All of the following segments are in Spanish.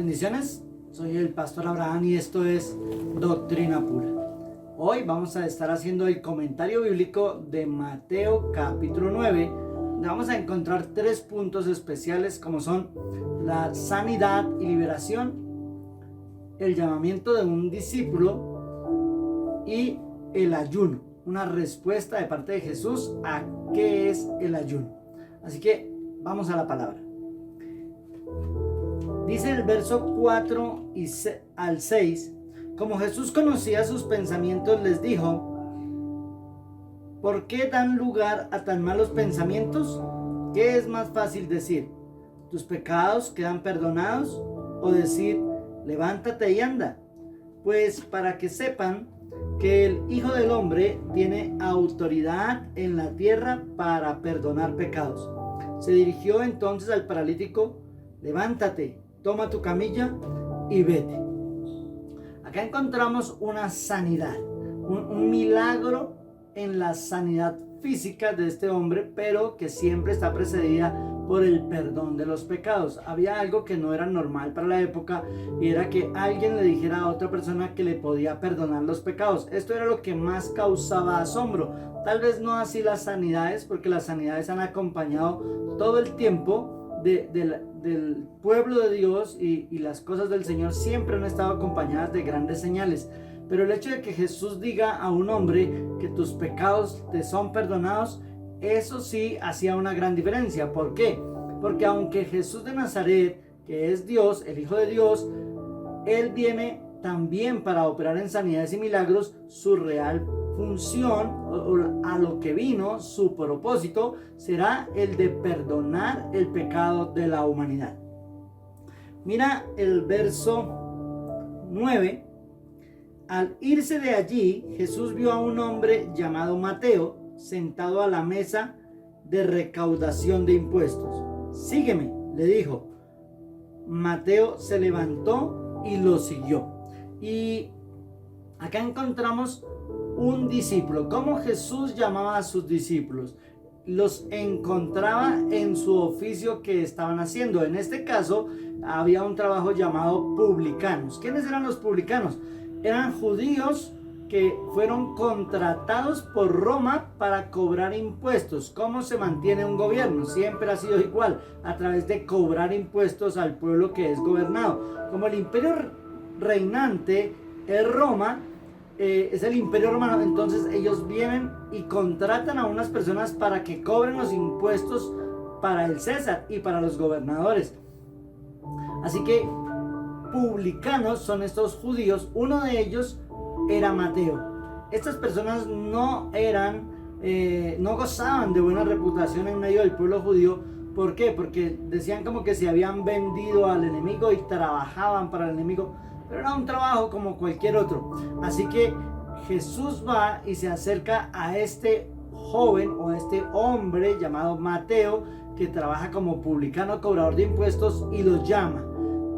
Bendiciones, soy el pastor Abraham y esto es Doctrina Pura. Hoy vamos a estar haciendo el comentario bíblico de Mateo capítulo 9, donde vamos a encontrar 3 puntos especiales como son la sanidad y liberación, el llamamiento de un discípulo y el ayuno, una respuesta de parte de Jesús a qué es el ayuno. Así que vamos a la palabra. Dice el verso 4 al 6, como Jesús conocía sus pensamientos, les dijo: ¿por qué dan lugar a tan malos pensamientos? ¿Qué es más fácil decir, tus pecados quedan perdonados? O decir, levántate y anda. Pues para que sepan que el Hijo del Hombre tiene autoridad en la tierra para perdonar pecados. Se dirigió entonces al paralítico: levántate, toma tu camilla y vete. Acá encontramos una sanidad, un milagro en la sanidad física de este hombre, pero que siempre está precedida por el perdón de los pecados. Había algo que no era normal para la época y era que alguien le dijera a otra persona que le podía perdonar los pecados. Esto era lo que más causaba asombro. Tal vez no así las sanidades, porque las sanidades han acompañado todo el tiempo del pueblo de Dios y las cosas del Señor siempre han estado acompañadas de grandes señales. Pero el hecho de que Jesús diga a un hombre que tus pecados te son perdonados, eso sí hacía una gran diferencia. ¿Por qué? Porque aunque Jesús de Nazaret, que es Dios, el Hijo de Dios, Él viene también para operar en sanidades y milagros. Su real función, o a lo que vino, su propósito, será el de perdonar el pecado de la humanidad. Mira el verso 9. Al irse de allí, Jesús vio a un hombre llamado Mateo sentado a la mesa de recaudación de impuestos. Sígueme, le dijo. Mateo se levantó y lo siguió. Y acá encontramos un discípulo. ¿Cómo Jesús llamaba a sus discípulos? Los encontraba en su oficio que estaban haciendo. En este caso, había un trabajo llamado publicanos. ¿Quiénes eran los publicanos? Eran judíos que fueron contratados por Roma para cobrar impuestos. ¿Cómo se mantiene un gobierno? Siempre ha sido igual, a través de cobrar impuestos al pueblo que es gobernado. Como el imperio reinante es Roma, es el imperio romano, entonces ellos vienen y contratan a unas personas para que cobren los impuestos para el César y para los gobernadores. Así que publicanos son estos judíos. Uno de ellos era Mateo. Estas personas no gozaban de buena reputación en medio del pueblo judío. ¿Por qué? Porque decían como que se habían vendido al enemigo y trabajaban para el enemigo, pero era un trabajo como cualquier otro. Así que Jesús va y se acerca a este joven o a este hombre llamado Mateo, que trabaja como publicano, cobrador de impuestos, y los llama.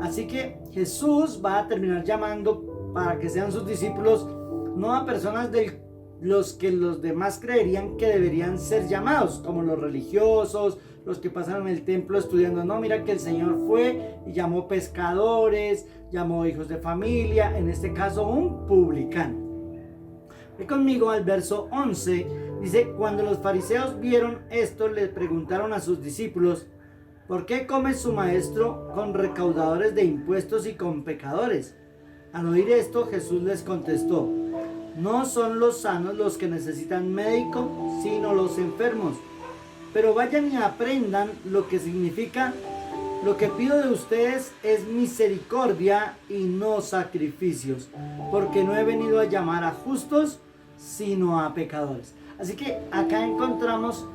Así que Jesús va a terminar llamando para que sean sus discípulos, no a personas de los que los demás creerían que deberían ser llamados, como los religiosos, los que pasaron en el templo estudiando. No, mira que el Señor fue y llamó pescadores, llamó hijos de familia, en este caso un publicano. Ve conmigo al verso 11, dice: cuando los fariseos vieron esto, le preguntaron a sus discípulos: ¿por qué come su maestro con recaudadores de impuestos y con pecadores? Al oír esto, Jesús les contestó: no son los sanos los que necesitan médico, sino los enfermos. Pero vayan y aprendan lo que significa: lo que pido de ustedes es misericordia y no sacrificios, porque no he venido a llamar a justos, sino a pecadores. Así que acá encontramos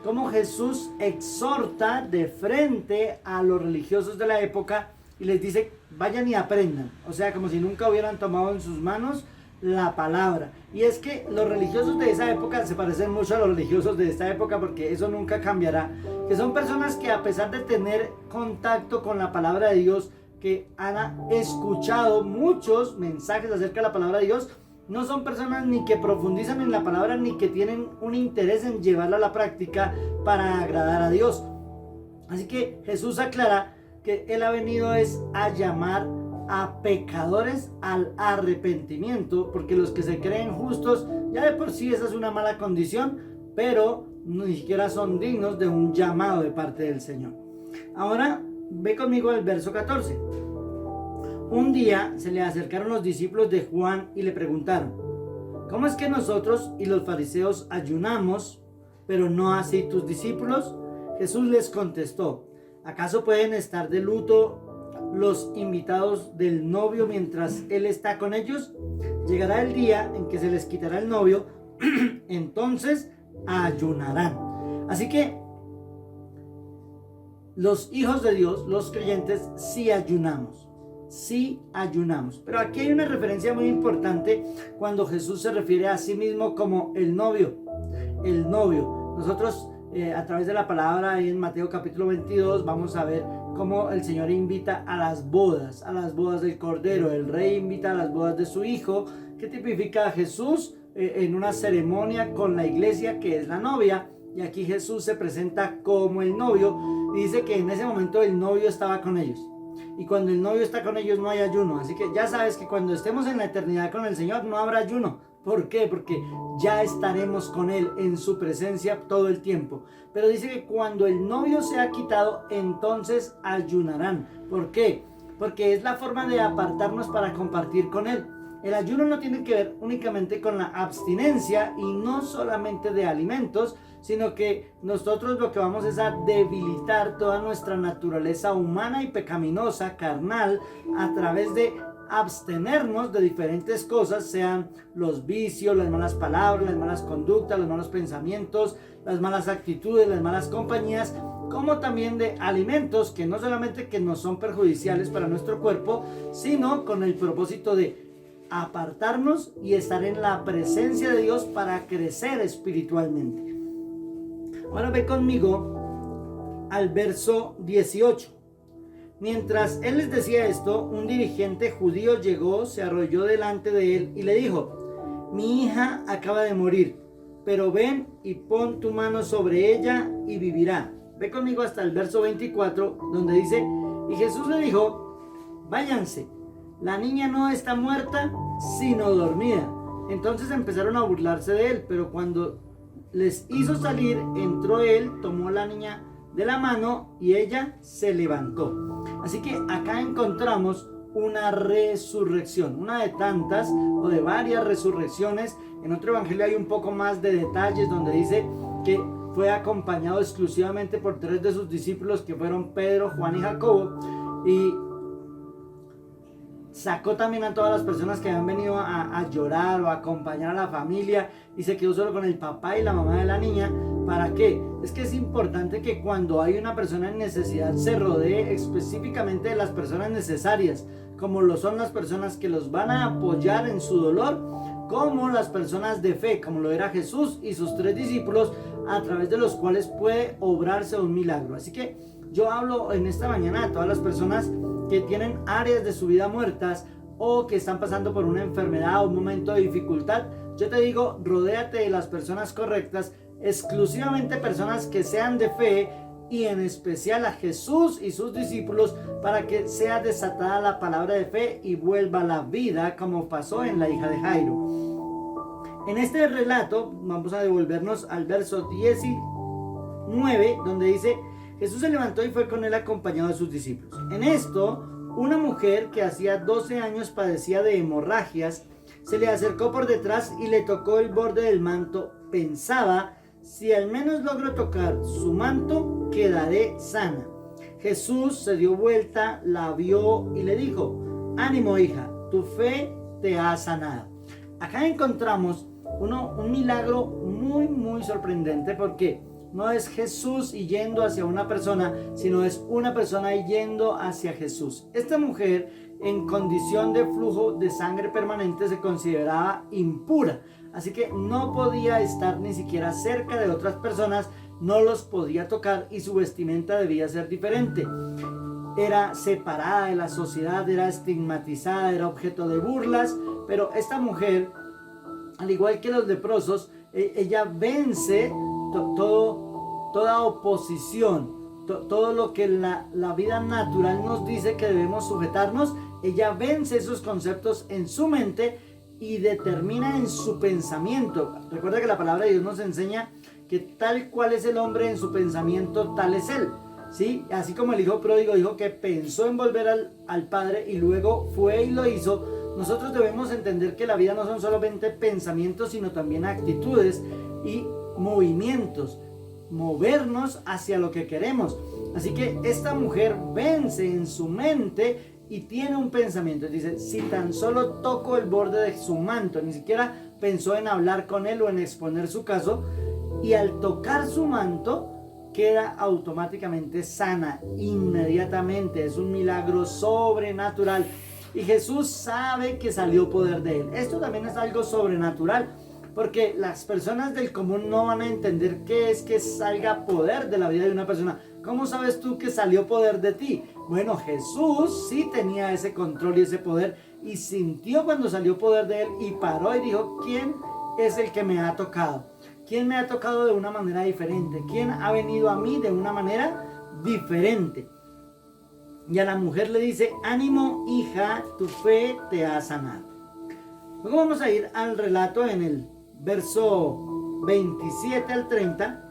cómo Jesús exhorta de frente a los religiosos de la época y les dice: vayan y aprendan. O sea, como si nunca hubieran tomado en sus manos la palabra. Y es que los religiosos de esa época se parecen mucho a los religiosos de esta época, porque eso nunca cambiará, que son personas que, a pesar de tener contacto con la palabra de Dios, que han escuchado muchos mensajes acerca de la palabra de Dios, no son personas ni que profundizan en la palabra ni que tienen un interés en llevarla a la práctica para agradar a Dios. Así que Jesús aclara que Él ha venido es a llamar a pecadores al arrepentimiento, porque los que se creen justos, ya de por sí esa es una mala condición, pero ni siquiera son dignos de un llamado de parte del Señor. Ahora ve conmigo al verso 14. Un día se le acercaron los discípulos de Juan y le preguntaron: ¿cómo es que nosotros y los fariseos ayunamos, pero no así tus discípulos? Jesús les contestó: ¿acaso pueden estar de luto los invitados del novio mientras él está con ellos? Llegará el día en que se les quitará el novio, entonces ayunarán. Así que los hijos de Dios, los creyentes, sí ayunamos. Sí ayunamos. Pero aquí hay una referencia muy importante cuando Jesús se refiere a sí mismo como el novio. El novio. Nosotros a través de la palabra en Mateo capítulo 22 vamos a ver cómo el Señor invita a las bodas del Cordero. El Rey invita a las bodas de su Hijo, que tipifica a Jesús en una ceremonia con la iglesia, que es la novia. Y aquí Jesús se presenta como el novio y dice que en ese momento el novio estaba con ellos. Y cuando el novio está con ellos no hay ayuno. Así que ya sabes que cuando estemos en la eternidad con el Señor no habrá ayuno. ¿Por qué? Porque ya estaremos con Él en su presencia todo el tiempo. Pero dice que cuando el novio se ha quitado, entonces ayunarán. ¿Por qué? Porque es la forma de apartarnos para compartir con Él. El ayuno no tiene que ver únicamente con la abstinencia y no solamente de alimentos, sino que nosotros lo que vamos es a debilitar toda nuestra naturaleza humana y pecaminosa, carnal, a través de abstenernos de diferentes cosas, sean los vicios, las malas palabras, las malas conductas, los malos pensamientos, las malas actitudes, las malas compañías, como también de alimentos que no solamente que nos son perjudiciales para nuestro cuerpo, sino con el propósito de apartarnos y estar en la presencia de Dios para crecer espiritualmente. Ahora ve conmigo al verso 18. Mientras él les decía esto, un dirigente judío llegó, se arrodilló delante de él y le dijo: mi hija acaba de morir, pero ven y pon tu mano sobre ella y vivirá. Ve conmigo hasta el verso 24, donde dice: y Jesús le dijo: váyanse, la niña no está muerta, sino dormida. Entonces empezaron a burlarse de él, pero cuando les hizo salir, entró él, tomó a la niña de la mano y ella se levantó. Así que acá encontramos una resurrección, una de tantas o de varias resurrecciones. En otro evangelio hay un poco más de detalles, donde dice que fue acompañado exclusivamente por 3 de sus discípulos, que fueron Pedro, Juan y Jacobo, y sacó también a todas las personas que habían venido a llorar o a acompañar a la familia, y se quedó solo con el papá y la mamá de la niña. ¿Para qué? Es que es importante que cuando hay una persona en necesidad se rodee específicamente de las personas necesarias, como lo son las personas que los van a apoyar en su dolor, como las personas de fe, como lo era Jesús y sus 3 discípulos, a través de los cuales puede obrarse un milagro. Así que yo hablo en esta mañana a todas las personas que tienen áreas de su vida muertas o que están pasando por una enfermedad o un momento de dificultad. Yo te digo, rodéate de las personas correctas, exclusivamente personas que sean de fe, y en especial a Jesús y sus discípulos, para que sea desatada la palabra de fe y vuelva a la vida, como pasó en la hija de Jairo. En este relato vamos a devolvernos al verso 19, donde dice: Jesús se levantó y fue con él acompañado de sus discípulos. En esto, una mujer que hacía 12 años padecía de hemorragias, se le acercó por detrás y le tocó el borde del manto. Pensaba: si al menos logro tocar su manto, quedaré sana. Jesús se dio vuelta, la vio y le dijo: ánimo, hija, tu fe te ha sanado. Acá encontramos un milagro muy sorprendente, porque no es Jesús yendo hacia una persona, sino es una persona yendo hacia Jesús. Esta mujer, en condición de flujo de sangre permanente, se consideraba impura, así que no podía estar ni siquiera cerca de otras personas, no los podía tocar, y su vestimenta debía ser diferente. Era separada de la sociedad, era estigmatizada, era objeto de burlas. Pero esta mujer, al igual que los leprosos, ella vence toda oposición, todo lo que la vida natural nos dice que debemos sujetarnos, ella vence esos conceptos en su mente y determina en su pensamiento. Recuerda que la palabra de Dios nos enseña que tal cual es el hombre en su pensamiento, tal es él. ¿Sí? Así como el hijo pródigo dijo que pensó en volver al padre y luego fue y lo hizo, nosotros debemos entender que la vida no son solamente pensamientos, sino también actitudes y movimientos, movernos hacia lo que queremos. Así que esta mujer vence en su mente y tiene un pensamiento. Dice, si tan solo toco el borde de su manto, ni siquiera pensó en hablar con él o en exponer su caso, y al tocar su manto queda automáticamente sana, inmediatamente. Es un milagro sobrenatural y Jesús sabe que salió poder de él. Esto también es algo sobrenatural, porque las personas del común no van a entender qué es que salga poder de la vida de una persona. ¿Cómo sabes tú que salió poder de ti? Bueno, Jesús sí tenía ese control y ese poder y sintió cuando salió poder de él y paró y dijo, ¿quién es el que me ha tocado? ¿Quién me ha tocado de una manera diferente? ¿Quién ha venido a mí de una manera diferente? Y a la mujer le dice, ánimo hija, tu fe te ha sanado. Luego vamos a ir al relato en el verso 27 al 30.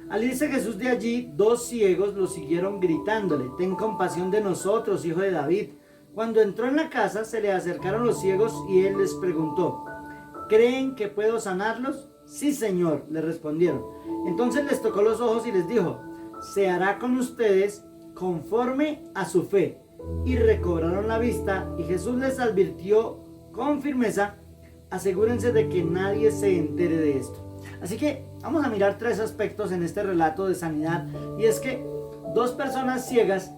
Al irse Jesús de allí, 2 ciegos lo siguieron gritándole, ten compasión de nosotros, hijo de David. Cuando entró en la casa, se le acercaron los ciegos y él les preguntó, ¿creen que puedo sanarlos? Sí, Señor, le respondieron. Entonces les tocó los ojos y les dijo, se hará con ustedes conforme a su fe. Y recobraron la vista y Jesús les advirtió con firmeza, asegúrense de que nadie se entere de esto. Así que vamos a mirar 3 aspectos en este relato de sanidad, y es que 2 personas ciegas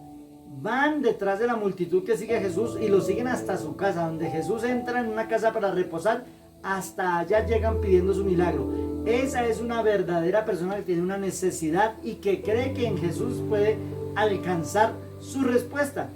van detrás de la multitud que sigue a Jesús y lo siguen hasta su casa. Donde Jesús entra en una casa para reposar, hasta allá llegan pidiendo su milagro. Esa es una verdadera persona que tiene una necesidad y que cree que en Jesús puede alcanzar su respuesta.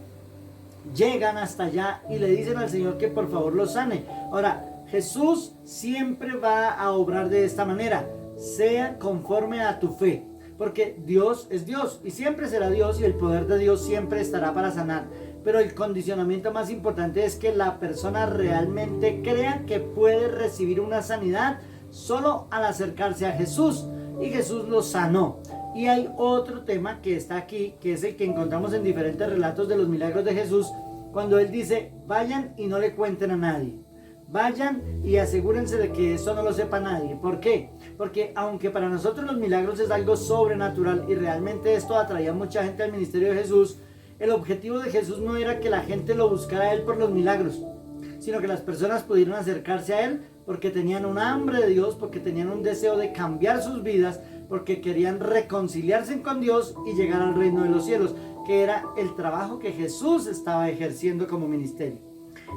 Llegan hasta allá y le dicen al Señor que por favor los sane. Ahora, Jesús siempre va a obrar de esta manera, sea conforme a tu fe, porque Dios es Dios y siempre será Dios y el poder de Dios siempre estará para sanar. Pero el condicionamiento más importante es que la persona realmente crea que puede recibir una sanidad solo al acercarse a Jesús, y Jesús lo sanó. Y hay otro tema que está aquí, que es el que encontramos en diferentes relatos de los milagros de Jesús, cuando él dice, vayan y no le cuenten a nadie. Vayan y asegúrense de que eso no lo sepa nadie. ¿Por qué? Porque aunque para nosotros los milagros es algo sobrenatural y realmente esto atraía a mucha gente al ministerio de Jesús, el objetivo de Jesús no era que la gente lo buscara a él por los milagros, sino que las personas pudieran acercarse a él porque tenían un hambre de Dios, porque tenían un deseo de cambiar sus vidas, porque querían reconciliarse con Dios y llegar al reino de los cielos, que era el trabajo que Jesús estaba ejerciendo como ministerio.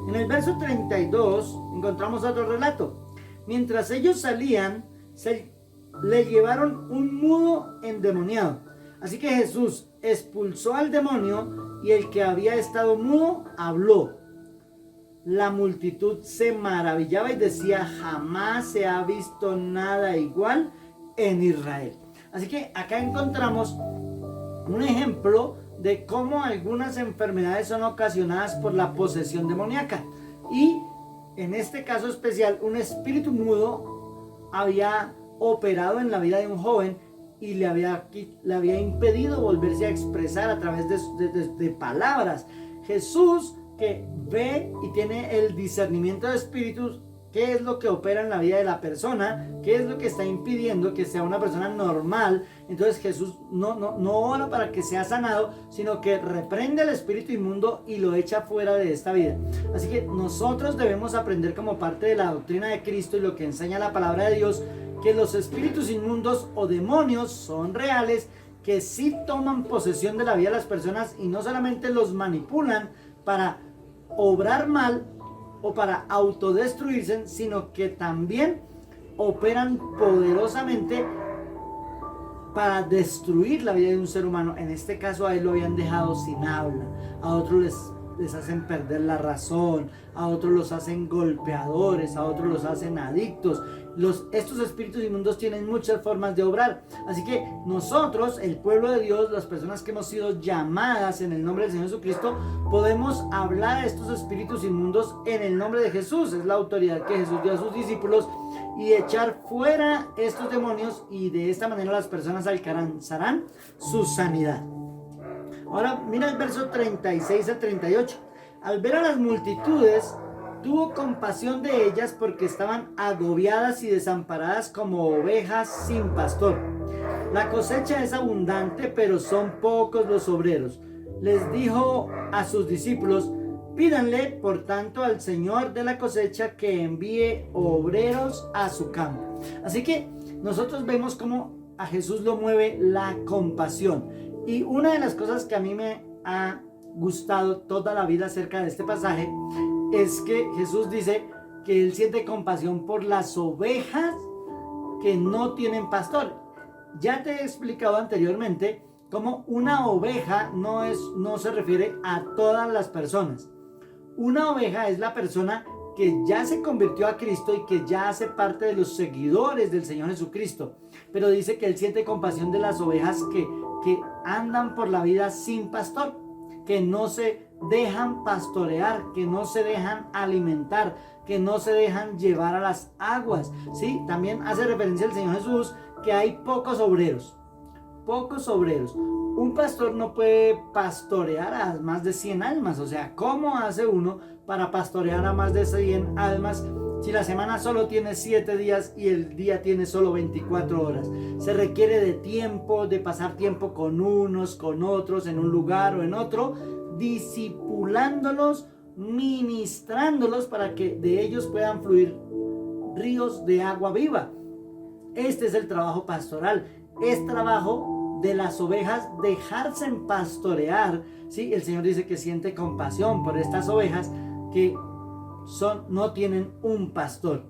En el verso 32 encontramos otro relato. Mientras ellos salían, le llevaron un mudo endemoniado. Así que Jesús expulsó al demonio y el que había estado mudo habló. La multitud se maravillaba y decía, jamás se ha visto nada igual en Israel. Así que acá encontramos un ejemplo de cómo algunas enfermedades son ocasionadas por la posesión demoníaca. Y en este caso especial, un espíritu mudo había operado en la vida de un joven y le había impedido volverse a expresar a través de palabras. Jesús, que ve y tiene el discernimiento de espíritus, qué es lo que opera en la vida de la persona, qué es lo que está impidiendo que sea una persona normal. Entonces Jesús no ora para que sea sanado, sino que reprende al espíritu inmundo y lo echa fuera de esta vida. Así que nosotros debemos aprender como parte de la doctrina de Cristo y lo que enseña la palabra de Dios, que los espíritus inmundos o demonios son reales, que sí toman posesión de la vida de las personas y no solamente los manipulan para obrar mal o para autodestruirse, sino que también operan poderosamente para destruir la vida de un ser humano. En este caso a él lo habían dejado sin habla, a otros les les hacen perder la razón, a otros los hacen golpeadores, a otros los hacen adictos. Estos espíritus inmundos tienen muchas formas de obrar. Así que nosotros, el pueblo de Dios, las personas que hemos sido llamadas en el nombre del Señor Jesucristo, podemos hablar a estos espíritus inmundos en el nombre de Jesús. Es la autoridad que Jesús dio a sus discípulos, y echar fuera estos demonios, y de esta manera las personas alcanzarán su sanidad. Ahora mira el verso 36 al 38. Al ver a las multitudes, tuvo compasión de ellas porque estaban agobiadas y desamparadas como ovejas sin pastor. La cosecha es abundante, pero son pocos los obreros. Les dijo a sus discípulos: pídanle, por tanto, al Señor de la cosecha que envíe obreros a su campo. Así que nosotros vemos cómo a Jesús lo mueve la compasión. Y una de las cosas que a mí me ha gustado toda la vida acerca de este pasaje es que Jesús dice que Él siente compasión por las ovejas que no tienen pastor. Ya te he explicado anteriormente cómo una oveja no se refiere a todas las personas. Una oveja es la persona que ya se convirtió a Cristo y que ya hace parte de los seguidores del Señor Jesucristo. Pero dice que Él siente compasión de las ovejas que andan por la vida sin pastor, que no se dejan pastorear, que no se dejan alimentar, que no se dejan llevar a las aguas. ¿Sí? También hace referencia el Señor Jesús que hay pocos obreros. Pocos obreros. Un pastor no puede pastorear a más de 100 almas. O sea, ¿cómo hace uno para pastorear a más de 100 almas si la semana solo tiene 7 días y el día tiene solo 24 horas? Se requiere de tiempo, de pasar tiempo con unos, con otros, en un lugar o en otro, discipulándolos, ministrándolos para que de ellos puedan fluir ríos de agua viva. Este es el trabajo pastoral. Es trabajo de las ovejas dejarse pastorear. ¿Sí? El Señor dice que siente compasión por estas ovejas que no tienen un pastor.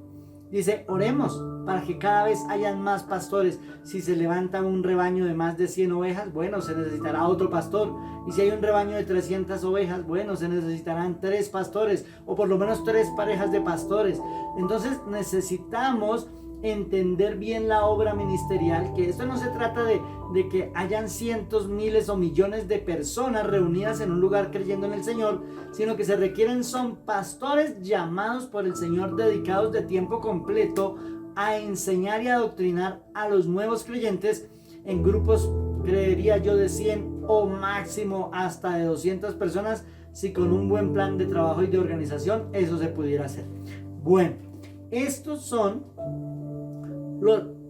Dice: oremos para que cada vez hayan más pastores. Si se levanta un rebaño de más de 100 ovejas, bueno, se necesitará otro pastor. Y si hay un rebaño de 300 ovejas, bueno, se necesitarán 3 pastores, o por lo menos 3 parejas de pastores. Entonces necesitamos entender bien la obra ministerial, que esto no se trata de que hayan cientos, miles o millones de personas reunidas en un lugar creyendo en el Señor, sino que se requieren son pastores llamados por el Señor, dedicados de tiempo completo a enseñar y adoctrinar a los nuevos creyentes en grupos, creería yo, de 100 o máximo hasta de 200 personas, si con un buen plan de trabajo y de organización eso se pudiera hacer. Bueno, estos son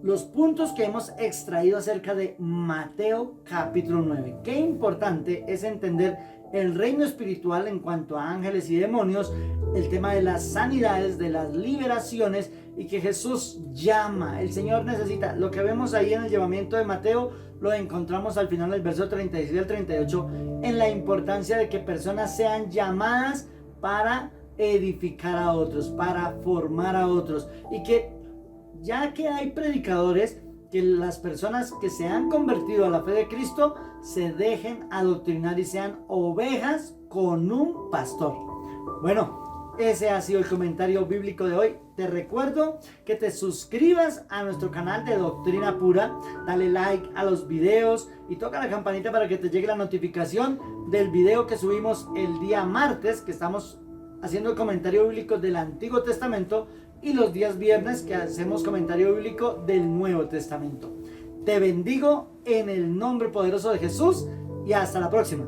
los puntos que hemos extraído acerca de Mateo capítulo 9. Qué importante es entender el reino espiritual en cuanto a ángeles y demonios, el tema de las sanidades, de las liberaciones, y que Jesús llama. El Señor necesita, lo que vemos ahí en el llamamiento de Mateo, lo encontramos al final del verso 36 al 38, en la importancia de que personas sean llamadas para edificar a otros, para formar a otros, y que ya que hay predicadores, que las personas que se han convertido a la fe de Cristo se dejen adoctrinar y sean ovejas con un pastor. Bueno, ese ha sido el comentario bíblico de hoy. Te recuerdo que te suscribas a nuestro canal de Doctrina Pura, dale like a los videos y toca la campanita para que te llegue la notificación del video que subimos el día martes, que estamos haciendo el comentario bíblico del Antiguo Testamento, y los días viernes que hacemos comentario bíblico del Nuevo Testamento. Te bendigo en el nombre poderoso de Jesús y hasta la próxima.